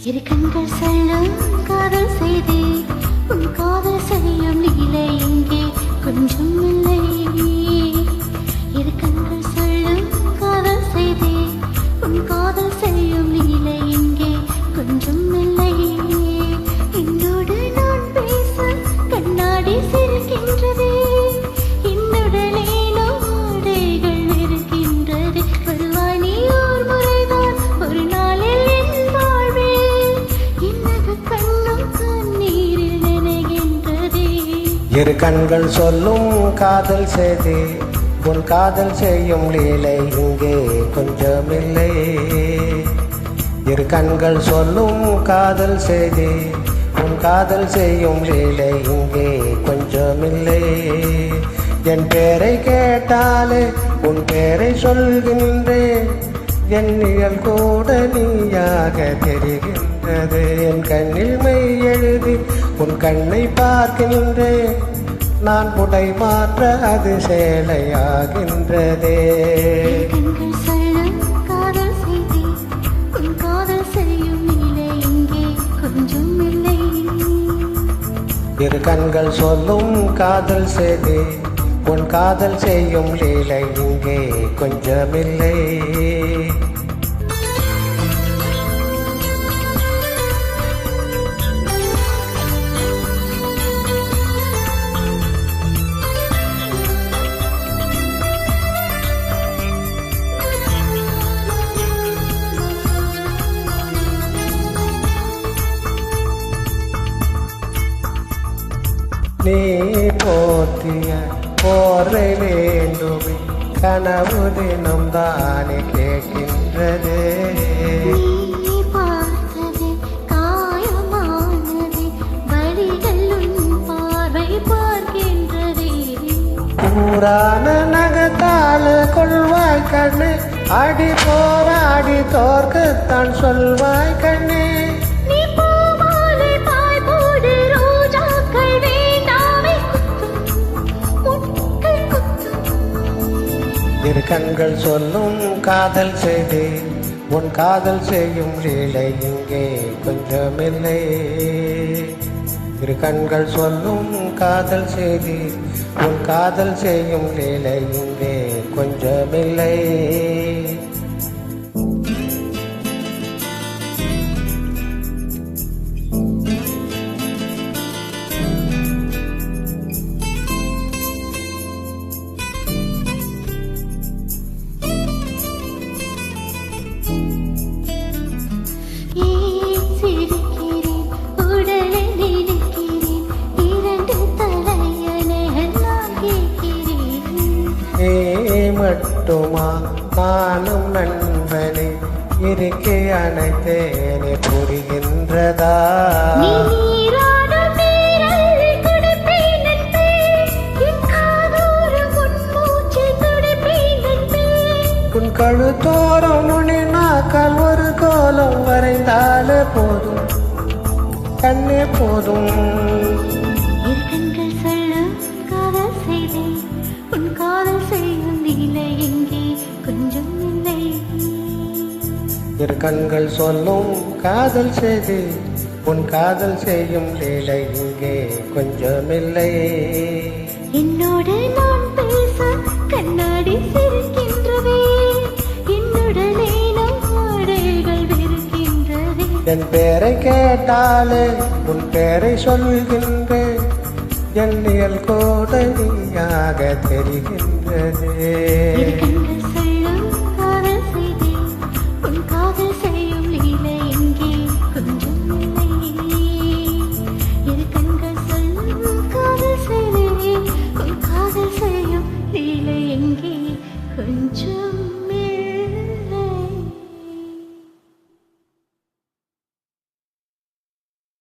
இரு கண்கள் செல்லும் காதல் செய்தி உன் காதல் செய்யும் லீலை இங்கே கொஞ்சம் இல்லை. இரு கண்கள் செல்லும் காதல் செய்தி உன் காதல் செய்யும் லீலை இங்கே கொஞ்சம் இல்லை. என்னோடு நான் பேச கண்ணாடி சிரிக்கின்றது, என்னுடனே நாடைகள் இருக்கின்றது. வருவாய் நீ ஓர் முறைதான் ஒரு நாளில் என் வாழ்வில், என்னது கண்ணும் கண்ணீரில் நினைகின்றதே. இரு கண்கள் சொல்லும் காதல் செய்தி உன் காதல் செய்யும் லீலை இங்கே கொஞ்சமில்லை. இரு கண்கள் சொல்லும் காதல் செய்தி உன் காதல் செய்யும் லீலை இங்கே கொஞ்சமில்லை. என் பேரை கேட்டாலே உன் பேரை சொல்கின்றேன், என் நிழல் கூட நீயாக தெரிகின்றது. என் கண்ணில் மெய் எழுதி உன் கண்ணை பார்க்கின்றேன், நான் புடை மாற்ற அது சேலையாகின்றதே. கண்கள் சொல்லும் காதல் செய்தி உன் காதல் செய்யும் லீலை இங்கே கொஞ்சம் இல்லை. இரு கண்கள் சொல்லும் காதல் செய்தி உன் காதல் செய்யும் லீலை இங்கே கொஞ்சமில்லை. நீ போற்றிய போரை வேண்டுமே கனவு தினம் தானே கேட்கின்றது. நீ பார்த்தது காயமானது, வழிகள் உன் பார்வை பார்க்கின்றதே. பூரான நகத்தால கொள்வாய் கண்ணே, அடி போராடி தோற்கத்தான் சொல்வாய் கண்ணே. நீ பூமாலை பாய் போடு, ரோஜாக்கள் வேண்டாமே முட்கள் குத்தும். இரு கண்கள் சொல்லும் காதல் செய்தி உன் காதல் செய்யும் லீலை இங்கே கொஞ்சமில்லை. இரு கண்கள் சொல்லும் காதல் செய்தி உன் காதல் செய்யும் லீலை இங்கே கொஞ்சமில்லை. ஏன் சிரிக்கிறேன், உடலை நினைக்கிறேன், இரண்டு தலையணைகள் நான் கேட்கிறேன். நீ மட்டுமா நானும் நண்பனே, இருக்கை அனைத்தேனே புரிகின்றதா? நீ நீராடும் நீரலை கொடுப்பேன் நட்பே, என் காதோரம் உன் மூச்சில் துடிப்பேன் நட்பே. உன் கழுத்தோறும் முனி நாக்கால் ஒரு கோலம் வரைந்தாலே போதும் கண்ணே போதும். இரு கண்கள் சொல்லும் காதல் செய்தி உன் காதல் செய்யும் லீலை இங்கே கொஞ்சம் இல்லை. இரு கண்கள் சொல்லும் காதல் செய்தி உன் காதல் செய்யும் லீலை இங்கே கொஞ்சமில்லை. என்னோடு நான் பேச கண்ணாடி சிரிக்கின்றதே, என்னுடனே நாடைகள் வெறுக்கின்றதே. என் பேரை கேட்டாலே உன் பேரை சொல்கின்றேன், என் நிழல் கூட நீயாக தெரிகின்றதே. இரு கண்கள்